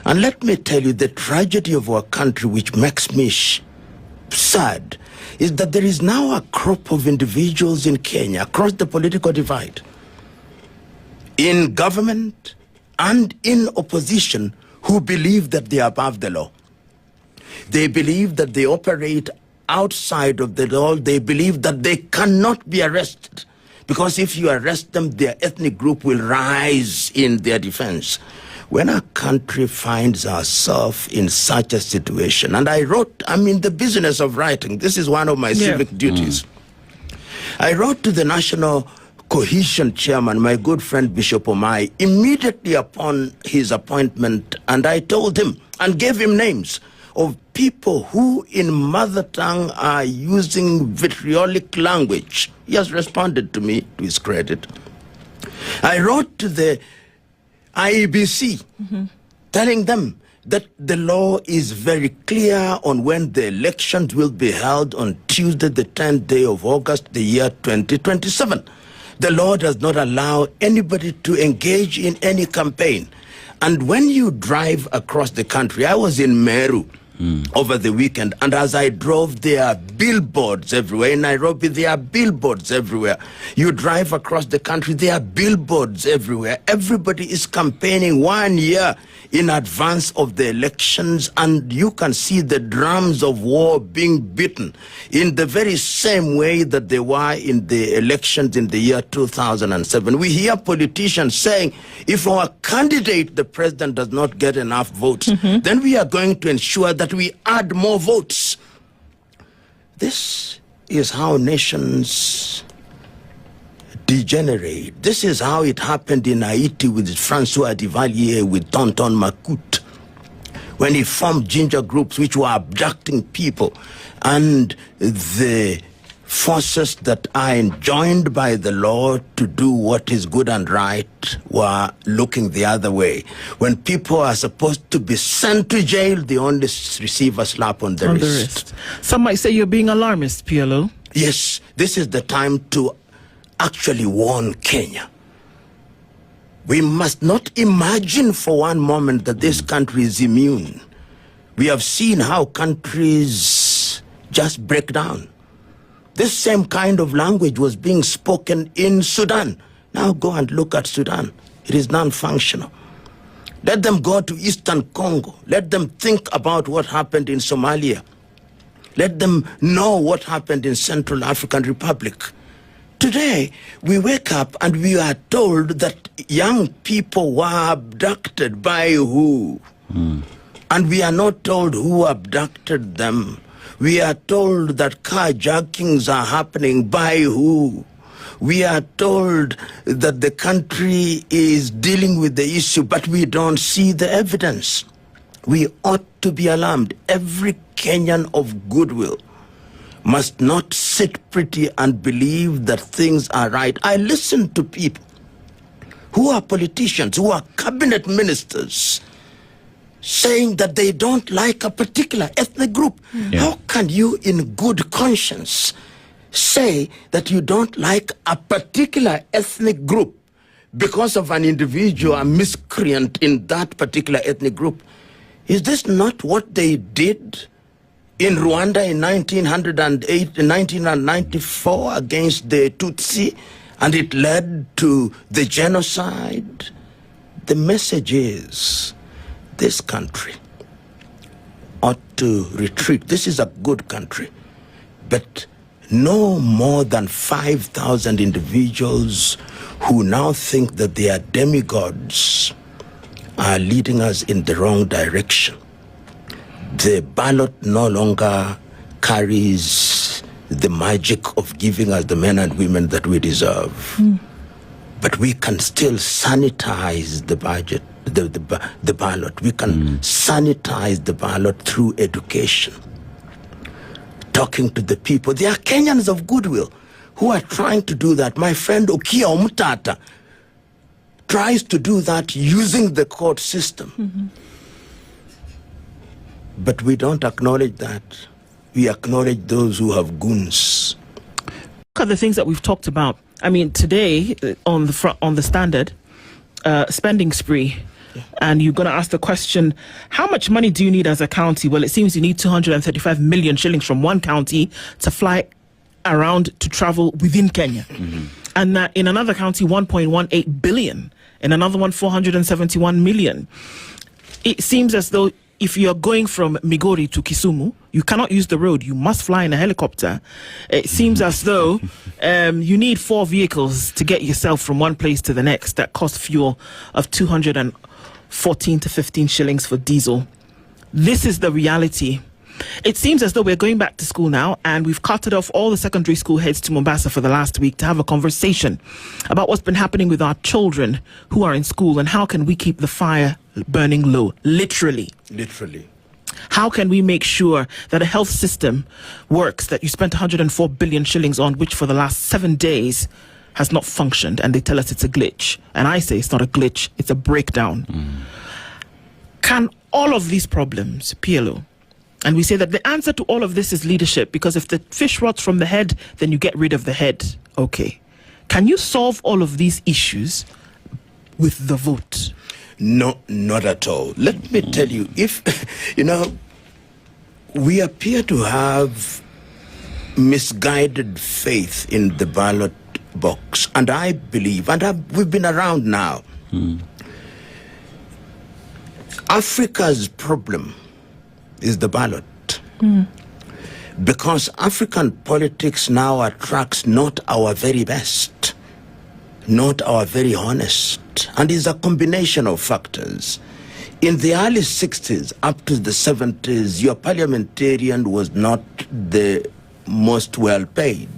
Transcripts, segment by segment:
And let me tell you, the tragedy of our country, which makes me sad, is that there is now a crop of individuals in Kenya across the political divide, in government and in opposition, who believe that they are above the law. They believe that they operate outside of the law. They believe that they cannot be arrested, because if you arrest them, their ethnic group will rise in their defense. When a country finds ourselves in such a situation, and I'm in the business of writing. This is one of my civic duties. I wrote to the National Cohesion Chairman, my good friend Bishop Omai, immediately upon his appointment, and I told him and gave him names of people who in mother tongue are using vitriolic language. He has responded to me, to his credit. I wrote to the IEBC, telling them that the law is very clear on when the elections will be held on Tuesday, the 10th day of August, the year 2027. The law does not allow anybody to engage in any campaign. And when you drive across the country, I was in Meru over the weekend, and as I drove, there are billboards everywhere. In Nairobi, there are billboards everywhere. You drive across the country, there are billboards everywhere. Everybody is campaigning 1 year in advance of the elections, and you can see the drums of war being beaten in the very same way that they were in the elections in the year 2007. We hear politicians saying, if our candidate, the president, does not get enough votes, then we are going to ensure that we add more votes. This is how nations degenerate. This is how it happened in Haiti with Francois Duvalier, with Tonton Macoute, when he formed ginger groups which were abducting people, and the forces that are enjoined by the law to do what is good and right were looking the other way. When people are supposed to be sent to jail, they only receive a slap on the wrist. Some might say you're being alarmist, PLO. Yes, this is the time to actually warn Kenya. We must not imagine for one moment that this country is immune. We have seen how countries just break down. This same kind of language was being spoken in Sudan. Now go and look at Sudan. It is non-functional. Let them go to Eastern Congo. Let them think about what happened in Somalia. Let them know what happened in Central African Republic. Today, we wake up and we are told that young people were abducted by who? And we are not told who abducted them. We are told that carjackings are happening by who? We are told that the country is dealing with the issue, but we don't see the evidence. We ought to be alarmed. Every Kenyan of goodwill must not sit pretty and believe that things are right. I listen to people who are politicians, who are cabinet ministers, saying that they don't like a particular ethnic group. How can you in good conscience say that you don't like a particular ethnic group because of an individual, a miscreant in that particular ethnic group? Is this not what they did in Rwanda in 1994 against the Tutsi, and it led to the genocide? The message is, this country ought to retreat. This is a good country, but no more than 5,000 individuals who now think that they are demigods are leading us in the wrong direction. The ballot no longer carries the magic of giving us the men and women that we deserve. But we can still sanitize the budget, the ballot. We can sanitize the ballot through education, talking to the people. There are Kenyans of goodwill who are trying to do that. My friend Okia Omutata tries to do that using the court system. But we don't acknowledge that. We acknowledge those who have goons. Look at the things that we've talked about. I mean, today on the Standard, spending spree And you're going to ask the question, how much money do you need as a county? Well, it seems you need 235 million shillings from one county to fly around to travel within Kenya. And in another county, 1.18 billion. In another one, 471 million. It seems as though if you're going from Migori to Kisumu, you cannot use the road. You must fly in a helicopter. It seems as though you need 4 vehicles to get yourself from one place to the next. That cost fuel of 214 to 15 shillings for diesel. This is the reality. It seems as though we're going back to school now, and we've carted off all the secondary school heads to Mombasa for the last week to have a conversation about what's been happening with our children who are in school and how can we keep the fire burning low, literally. How can we make sure that a health system works that you spent 104 billion shillings on, which for the last 7 days has not functioned, and they tell us it's a glitch. And I say it's not a glitch, it's a breakdown. Can all of these problems, PLO, and we say that the answer to all of this is leadership, because if the fish rots from the head, then you get rid of the head. Okay. Can you solve all of these issues with the vote? No, not at all. Let me tell you, if, we appear to have misguided faith in the ballot box. And I believe, we've been around now, Africa's problem is the ballot. Because African politics now attracts not our very best, not our very honest, and is a combination of factors. In the early 60s up to the 70s, your parliamentarian was not the most well paid.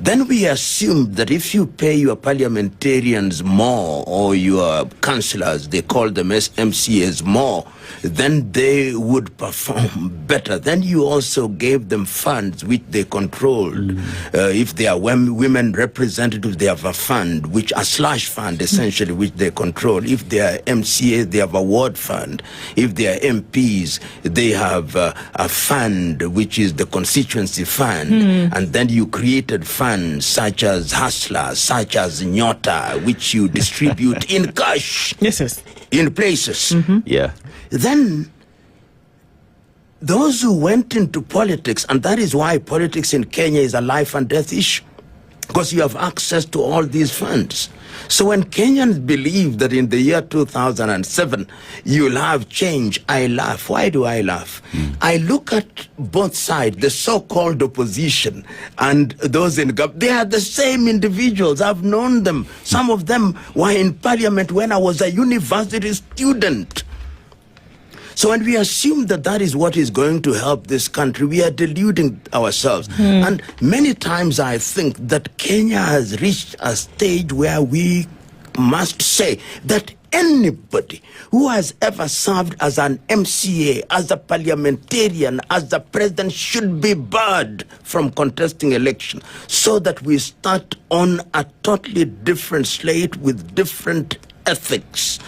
Then we assumed that if you pay your parliamentarians more, or your councillors, they call them MCAs, more, then they would perform better. Then you also gave them funds which they controlled. If they are women representatives, they have a fund, which a slush fund essentially, which they control. If they are MCAs, they have a ward fund. If they are MPs, they have a fund, which is the constituency fund. And then you created funds such as Hustler, such as Nyota, which you distribute in cash. Yes. In places. Yeah. Then those who went into politics, and that is why politics in Kenya is a life and death issue, because you have access to all these funds. So when Kenyans believe that in the year 2007 you'll have change, I laugh. Why do I laugh? I look at both sides, the so-called opposition and those in government. They are the same individuals. I've known them. Some of them were in parliament when I was a university student. So when we assume that that is what is going to help this country, we are deluding ourselves. And many times I think that Kenya has reached a stage where we must say that anybody who has ever served as an MCA, as a parliamentarian, as a president should be barred from contesting election, so that we start on a totally different slate with different ethics.